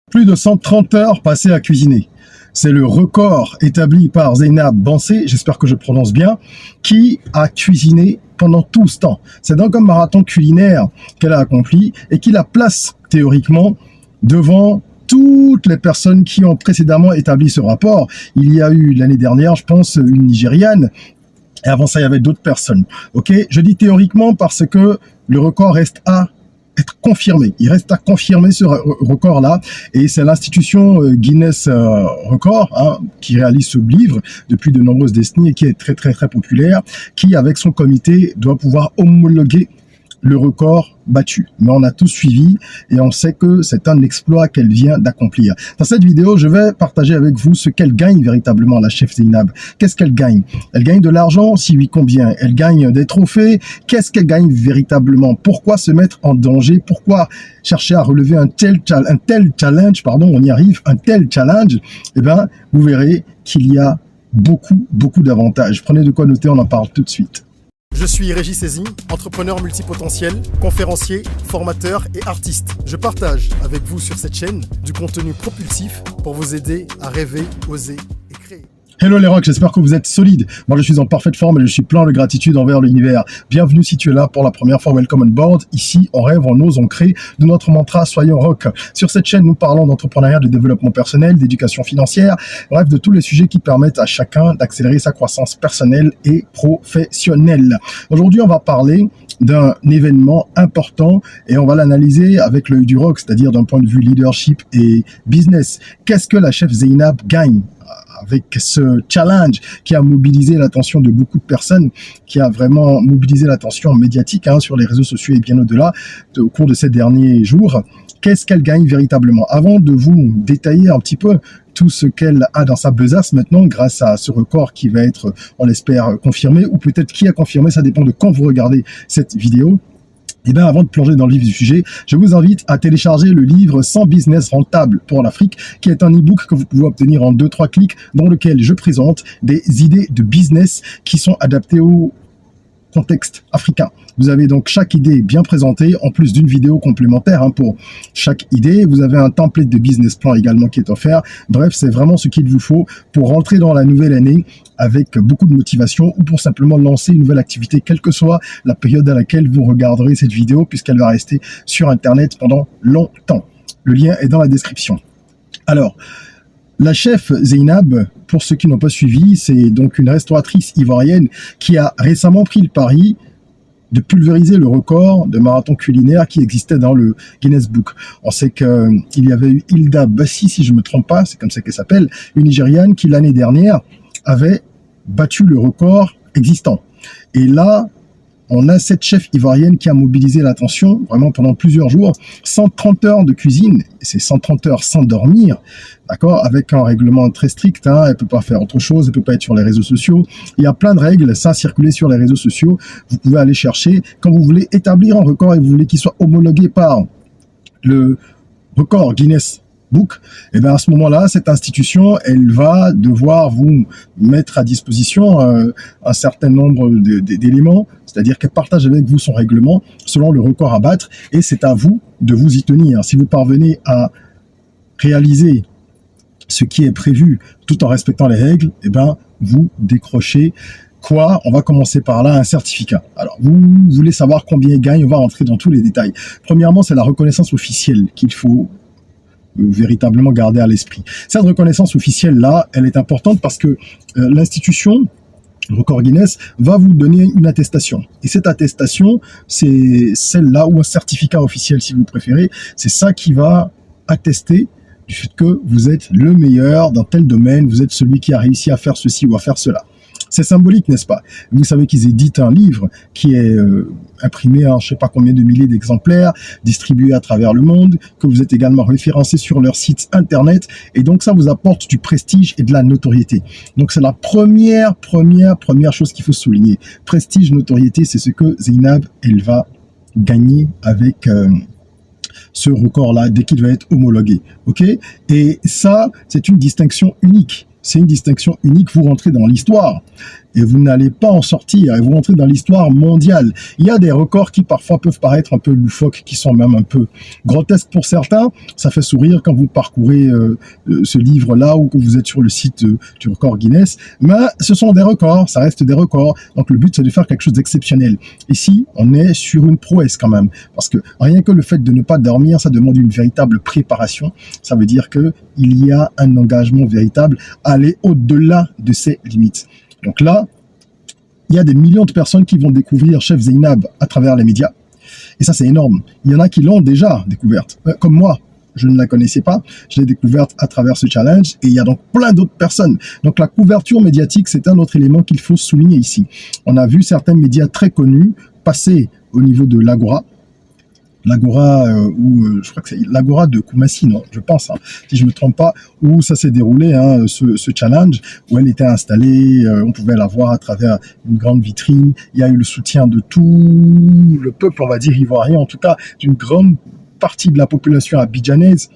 Plus de 130 heures passées à cuisiner. C'est le record établi par Zeynab Bansé, j'espère que je prononce bien, qui a cuisiné pendant tout ce temps. C'est donc un marathon culinaire qu'elle a accompli et qui la place théoriquement devant toutes les personnes qui ont précédemment établi ce rapport. Il y a eu l'année dernière, je pense, une Nigériane. Et avant ça, il y avait d'autres personnes. Ok, je dis théoriquement parce que le record reste à être confirmé. Il reste à confirmer ce record-là. Et c'est l'institution Guinness Record qui réalise ce livre depuis de nombreuses décennies et qui est très populaire, qui, avec son comité, doit pouvoir homologuer le record battu. Mais on a tous suivi et on sait que c'est un exploit qu'elle vient d'accomplir. Dans cette vidéo, je vais partager avec vous ce qu'elle gagne véritablement, la chef Zeynab. Qu'est-ce qu'elle gagne? Elle gagne de l'argent? Si oui, combien? Elle gagne des trophées? Qu'est-ce qu'elle gagne véritablement? Pourquoi se mettre en danger? Pourquoi chercher à relever un tel challenge, pardon, on y arrive, un tel challenge? Eh bien, vous verrez qu'il y a beaucoup d'avantages. Prenez de quoi noter, on en parle tout de suite. Je suis Régis Saizy, entrepreneur multipotentiel, conférencier, formateur et artiste. Je partage avec vous sur cette chaîne du contenu propulsif pour vous aider à rêver, oser et créer. Hello les rocks, j'espère que vous êtes solides. Moi je suis en parfaite forme et je suis plein de gratitude envers l'univers. Bienvenue si tu es là pour la première fois, welcome on board. Ici, on rêve, on ose, on crée. De notre mantra, soyons rock. Sur cette chaîne, nous parlons d'entrepreneuriat, de développement personnel, d'éducation financière, bref, de tous les sujets qui permettent à chacun d'accélérer sa croissance personnelle et professionnelle. Aujourd'hui, on va parler d'un événement important et on va l'analyser avec l'œil du rock, c'est-à-dire d'un point de vue leadership et business. Qu'est-ce que la chef Zeynab gagne avec ce challenge qui a mobilisé l'attention de beaucoup de personnes, qui a vraiment mobilisé l'attention médiatique sur les réseaux sociaux et bien au-delà au cours de ces derniers jours? Qu'est-ce qu'elle gagne véritablement? Avant de vous détailler un petit peu tout ce qu'elle a dans sa besace maintenant grâce à ce record qui va être, on l'espère, confirmé, ou peut-être qui a confirmé, ça dépend de quand vous regardez cette vidéo. Et bien, avant de plonger dans le vif du sujet, je vous invite à télécharger le livre 100 business rentables pour l'Afrique, qui est un e-book que vous pouvez obtenir en 2-3 clics, dans lequel je présente des idées de business qui sont adaptées au contexte africain. Vous avez donc chaque idée bien présentée, en plus d'une vidéo complémentaire pour chaque idée. Vous avez un template de business plan également qui est offert. Bref, c'est vraiment ce qu'il vous faut pour rentrer dans la nouvelle année avec beaucoup de motivation ou pour simplement lancer une nouvelle activité, quelle que soit la période à laquelle vous regarderez cette vidéo, puisqu'elle va rester sur Internet pendant longtemps. Le lien est dans la description. Alors, la chef Zeynab, pour ceux qui n'ont pas suivi, c'est donc une restauratrice ivoirienne qui a récemment pris le pari de pulvériser le record de marathon culinaire qui existait dans le Guinness Book. On sait qu'il y avait eu Hilda Bassi, si je ne me trompe pas, c'est comme ça qu'elle s'appelle, une Nigériane qui l'année dernière avait battu le record existant. Et là, on a cette chef ivoirienne qui a mobilisé l'attention vraiment pendant plusieurs jours, 130 heures de cuisine, et c'est 130 heures sans dormir, d'accord, avec un règlement très strict, elle peut pas faire autre chose, elle peut pas être sur les réseaux sociaux, il y a plein de règles, ça circuler sur les réseaux sociaux, vous pouvez aller chercher, quand vous voulez établir un record et vous voulez qu'il soit homologué par le record Guinness Book, et bien à ce moment-là, cette institution, elle va devoir vous mettre à disposition un certain nombre d'éléments, c'est-à-dire qu'elle partage avec vous son règlement selon le record à battre, et c'est à vous de vous y tenir. Si vous parvenez à réaliser ce qui est prévu tout en respectant les règles, et ben vous décrochez quoi? On va commencer par là, un certificat. Alors, vous voulez savoir combien il gagne, on va rentrer dans tous les détails. Premièrement, c'est la reconnaissance officielle qu'il faut véritablement garder à l'esprit. Cette reconnaissance officielle-là, elle est importante parce que l'institution, le record Guinness, va vous donner une attestation. Et cette attestation, c'est celle-là, ou un certificat officiel si vous préférez, c'est ça qui va attester du fait que vous êtes le meilleur dans tel domaine, vous êtes celui qui a réussi à faire ceci ou à faire cela. C'est symbolique, n'est-ce pas? Vous savez qu'ils éditent un livre qui est imprimé en je ne sais pas combien de milliers d'exemplaires, distribué à travers le monde, que vous êtes également référencé sur leur site internet, et donc ça vous apporte du prestige et de la notoriété. Donc c'est la première chose qu'il faut souligner. Prestige, notoriété, c'est ce que Zeynab, elle va gagner avec ce record-là dès qu'il va être homologué. Ok? Et ça, c'est une distinction unique c'est une distinction unique. Vous rentrez dans l'histoire et vous n'allez pas en sortir, et vous rentrez dans l'histoire mondiale. Il y a des records qui parfois peuvent paraître un peu loufoques, qui sont même un peu grotesques pour certains. Ça fait sourire quand vous parcourez ce livre-là ou que vous êtes sur le site du record Guinness. Mais ce sont des records, ça reste des records. Donc le but, c'est de faire quelque chose d'exceptionnel. Ici, on est sur une prouesse quand même, parce que rien que le fait de ne pas dormir, ça demande une véritable préparation. Ça veut dire que il y a un engagement véritable à aller au-delà de ses limites. Donc là, il y a des millions de personnes qui vont découvrir Chef Zainab à travers les médias. Et ça, c'est énorme. Il y en a qui l'ont déjà découverte. Comme moi, je ne la connaissais pas. Je l'ai découverte à travers ce challenge. Et il y a donc plein d'autres personnes. Donc la couverture médiatique, c'est un autre élément qu'il faut souligner ici. On a vu certains médias très connus passer au niveau de l'Agora. L'Agora, je crois que c'est l'Agora de Koumassi, non, je pense, si je me trompe pas, où ça s'est déroulé, ce challenge, où elle était installée, on pouvait la voir à travers une grande vitrine. Il y a eu le soutien de tout le peuple, on va dire ivoirien, en tout cas d'une grande partie de la population abidjanaise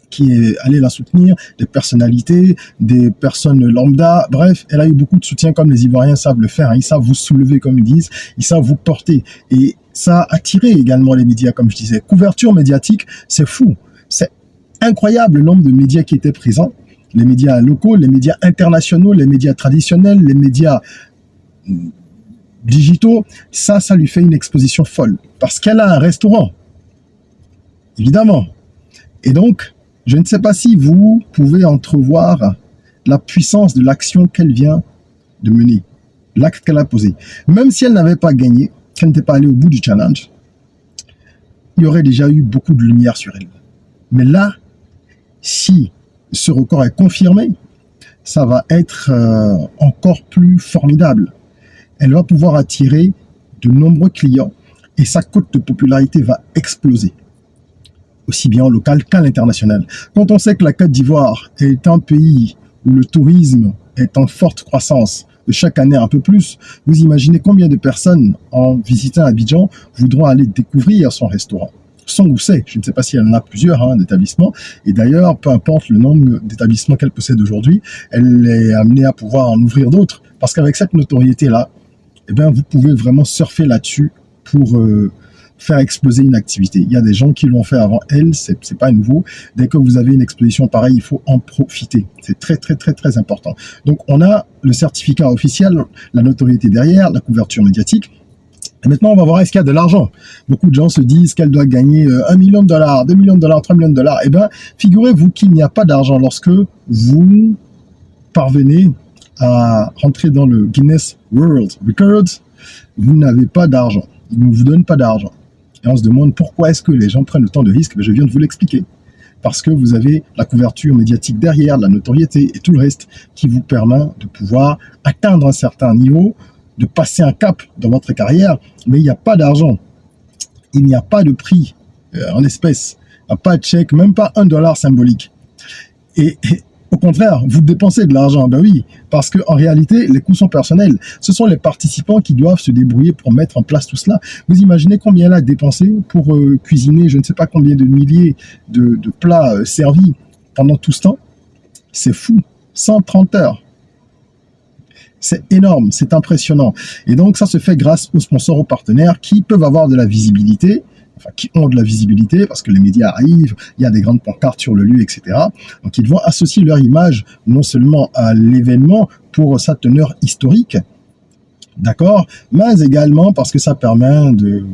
qui est allée la soutenir, des personnalités, des personnes lambda, bref, elle a eu beaucoup de soutien comme les Ivoiriens savent le faire, ils savent vous soulever comme ils disent, ils savent vous porter, et ça a attiré également les médias, comme je disais. Couverture médiatique, c'est fou, c'est incroyable le nombre de médias qui étaient présents, les médias locaux, les médias internationaux, les médias traditionnels, les médias digitaux, ça lui fait une exposition folle, parce qu'elle a un restaurant, évidemment, et donc, je ne sais pas si vous pouvez entrevoir la puissance de l'action qu'elle vient de mener, l'acte qu'elle a posé. Même si elle n'avait pas gagné, qu'elle n'était pas allée au bout du challenge, il y aurait déjà eu beaucoup de lumière sur elle. Mais là, si ce record est confirmé, ça va être encore plus formidable. Elle va pouvoir attirer de nombreux clients et sa cote de popularité va exploser, aussi bien au local qu'à l'international. Quand on sait que la Côte d'Ivoire est un pays où le tourisme est en forte croissance, chaque année un peu plus, vous imaginez combien de personnes, en visitant Abidjan, voudront aller découvrir son restaurant. Son ou c'est, je ne sais pas s'il y en a plusieurs d'établissements, et d'ailleurs, peu importe le nombre d'établissements qu'elle possède aujourd'hui, elle est amenée à pouvoir en ouvrir d'autres, parce qu'avec cette notoriété-là, eh bien, vous pouvez vraiment surfer là-dessus pour faire exploser une activité. Il y a des gens qui l'ont fait avant elle, c'est pas nouveau. Dès que vous avez une exposition pareille, il faut en profiter. C'est très, très, très, très important. Donc, on a le certificat officiel, la notoriété derrière, la couverture médiatique. Et maintenant, on va voir est-ce qu'il y a de l'argent. Beaucoup de gens se disent qu'elle doit gagner $1 million, $2 millions, $3 millions. Eh bien, figurez-vous qu'il n'y a pas d'argent lorsque vous parvenez à rentrer dans le Guinness World Records. Vous n'avez pas d'argent. Ils ne vous donnent pas d'argent. Et on se demande pourquoi est-ce que les gens prennent autant de risques. Mais je viens de vous l'expliquer. Parce que vous avez la couverture médiatique derrière, la notoriété et tout le reste qui vous permet de pouvoir atteindre un certain niveau, de passer un cap dans votre carrière. Mais il n'y a pas d'argent. Il n'y a pas de prix en espèces. Il n'y a pas de chèque, même pas $1 symbolique. Et au contraire, vous dépensez de l'argent, ben oui, parce qu'en réalité, les coûts sont personnels. Ce sont les participants qui doivent se débrouiller pour mettre en place tout cela. Vous imaginez combien elle a dépensé pour cuisiner, je ne sais pas combien de milliers de plats servis pendant tout ce temps? C'est fou, 130 heures. C'est énorme, c'est impressionnant. Et donc, ça se fait grâce aux sponsors, aux partenaires qui peuvent avoir de la visibilité, enfin, qui ont de la visibilité, parce que les médias arrivent, il y a des grandes pancartes sur le lieu, etc. Donc, ils vont associer leur image non seulement à l'événement pour sa teneur historique, d'accord, mais également parce que ça permet de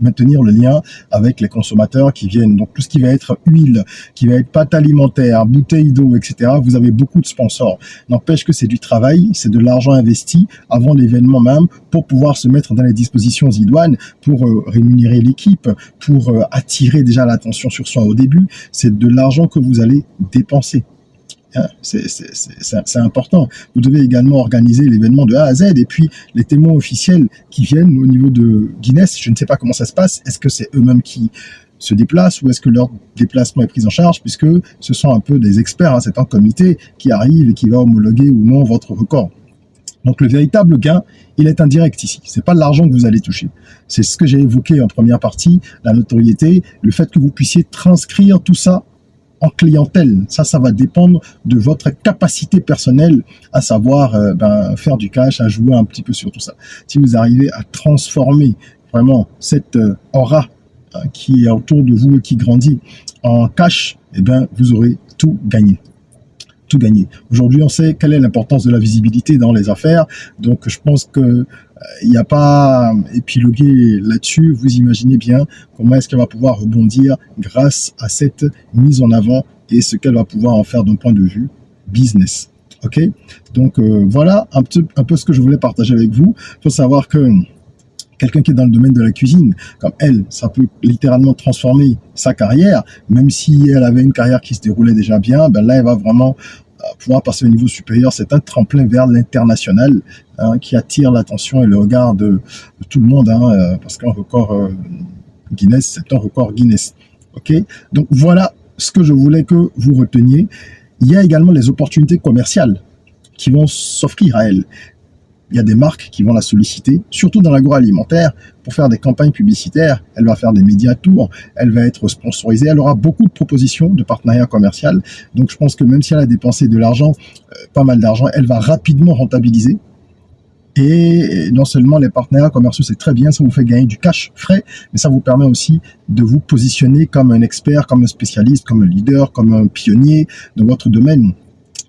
maintenir le lien avec les consommateurs qui viennent. Donc, tout ce qui va être huile, qui va être pâte alimentaire, bouteilles d'eau, etc. Vous avez beaucoup de sponsors. N'empêche que c'est du travail, c'est de l'argent investi avant l'événement même pour pouvoir se mettre dans les dispositions idoines, pour rémunérer l'équipe, pour attirer déjà l'attention sur soi au début. C'est de l'argent que vous allez dépenser. C'est important. Vous devez également organiser l'événement de A à Z et puis les témoins officiels qui viennent au niveau de Guinness, je ne sais pas comment ça se passe. Est-ce que c'est eux-mêmes qui se déplacent ou est-ce que leur déplacement est pris en charge puisque ce sont un peu des experts, c'est un comité qui arrive et qui va homologuer ou non votre record. Donc le véritable gain, il est indirect ici. C'est pas de l'argent que vous allez toucher. C'est ce que j'ai évoqué en première partie, la notoriété, le fait que vous puissiez transcrire tout ça en clientèle. Ça va dépendre de votre capacité personnelle à savoir faire du cash, à jouer un petit peu sur tout ça. Si vous arrivez à transformer vraiment cette aura qui est autour de vous et qui grandit en cash, eh bien, vous aurez tout gagné. Tout gagné. Aujourd'hui, on sait quelle est l'importance de la visibilité dans les affaires. Donc, je pense que il n'y a pas à épiloguer là-dessus. Vous imaginez bien comment est-ce qu'elle va pouvoir rebondir grâce à cette mise en avant et ce qu'elle va pouvoir en faire d'un point de vue business. Ok? Donc, voilà un peu ce que je voulais partager avec vous. Il faut savoir que quelqu'un qui est dans le domaine de la cuisine, comme elle, ça peut littéralement transformer sa carrière, même si elle avait une carrière qui se déroulait déjà bien, ben là, elle va vraiment pouvoir passer au niveau supérieur. C'est un tremplin vers l'international qui attire l'attention et le regard de tout le monde, parce qu'un record Guinness, c'est un record Guinness. Ok? Donc voilà ce que je voulais que vous reteniez. Il y a également les opportunités commerciales qui vont s'offrir à elle. Il y a des marques qui vont la solliciter, surtout dans l'agroalimentaire, pour faire des campagnes publicitaires. Elle va faire des médias tours, elle va être sponsorisée, elle aura beaucoup de propositions de partenariat commercial. Donc je pense que même si elle a dépensé de l'argent, pas mal d'argent, elle va rapidement rentabiliser. Et non seulement les partenariats commerciaux, c'est très bien, ça vous fait gagner du cash frais, mais ça vous permet aussi de vous positionner comme un expert, comme un spécialiste, comme un leader, comme un pionnier dans votre domaine.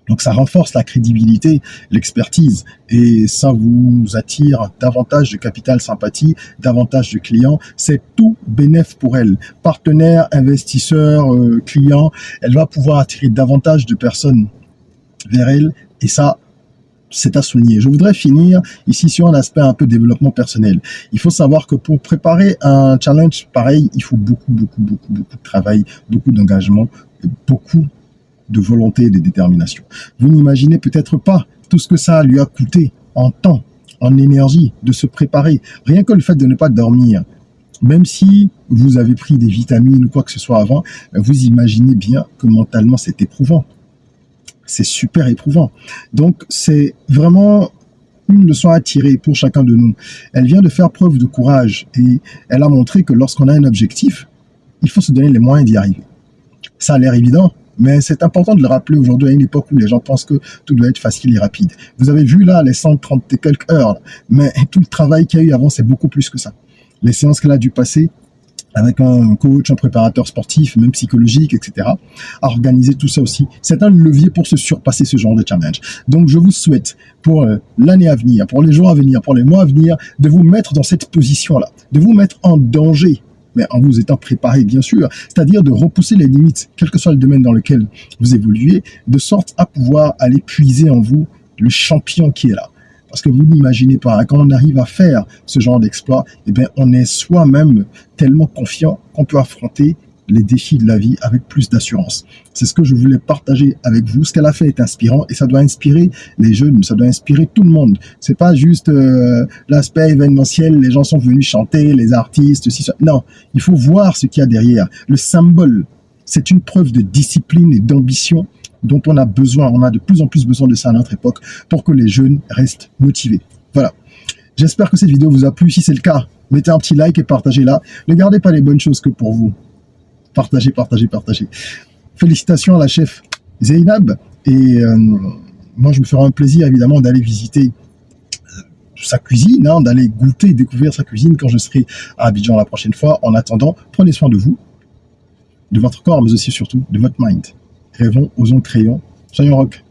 Donc ça renforce la crédibilité, l'expertise, et ça vous attire davantage de capital sympathie, davantage de clients. C'est tout bénéf pour elle. Partenaires, investisseurs, clients, elle va pouvoir attirer davantage de personnes vers elle, et ça, c'est à souligner. Je voudrais finir ici sur un aspect un peu développement personnel. Il faut savoir que pour préparer un challenge pareil, il faut beaucoup de travail, beaucoup d'engagement, beaucoup de volonté et de détermination. Vous n'imaginez peut-être pas tout ce que ça lui a coûté en temps, en énergie, de se préparer. Rien que le fait de ne pas dormir, même si vous avez pris des vitamines ou quoi que ce soit avant, vous imaginez bien que mentalement c'est éprouvant. C'est super éprouvant. Donc c'est vraiment une leçon à tirer pour chacun de nous. Elle vient de faire preuve de courage et elle a montré que lorsqu'on a un objectif, il faut se donner les moyens d'y arriver. Ça a l'air évident, mais c'est important de le rappeler aujourd'hui à une époque où les gens pensent que tout doit être facile et rapide. Vous avez vu là les 130 et quelques heures, mais tout le travail qu'il y a eu avant, c'est beaucoup plus que ça. Les séances qu'elle a dû passer avec un coach, un préparateur sportif, même psychologique, etc., à organiser tout ça aussi. C'est un levier pour se surpasser ce genre de challenge. Donc je vous souhaite pour l'année à venir, pour les jours à venir, pour les mois à venir, de vous mettre dans cette position-là, de vous mettre en danger, mais en vous étant préparé, bien sûr, c'est-à-dire de repousser les limites, quel que soit le domaine dans lequel vous évoluez, de sorte à pouvoir aller puiser en vous le champion qui est là. Parce que vous n'imaginez pas, quand on arrive à faire ce genre d'exploit, eh bien, on est soi-même tellement confiant qu'on peut affronter les défis de la vie avec plus d'assurance. C'est ce que je voulais partager avec vous. Ce qu'elle a fait est inspirant et ça doit inspirer les jeunes, ça doit inspirer tout le monde. C'est pas juste l'aspect événementiel, les gens sont venus chanter, les artistes, si ça. Non, il faut voir ce qu'il y a derrière. Le symbole, c'est une preuve de discipline et d'ambition dont on a besoin, on a de plus en plus besoin de ça à notre époque pour que les jeunes restent motivés. Voilà. J'espère que cette vidéo vous a plu. Si c'est le cas, mettez un petit like et partagez-la. Ne gardez pas les bonnes choses que pour vous. Partagez. Félicitations à la chef Zeynab. Et moi, je me ferai un plaisir, évidemment, d'aller visiter sa cuisine, d'aller goûter, découvrir sa cuisine quand je serai à Abidjan la prochaine fois. En attendant, prenez soin de vous, de votre corps, mais aussi surtout de votre mind. Rêvons, osons, créons. Soyons rock.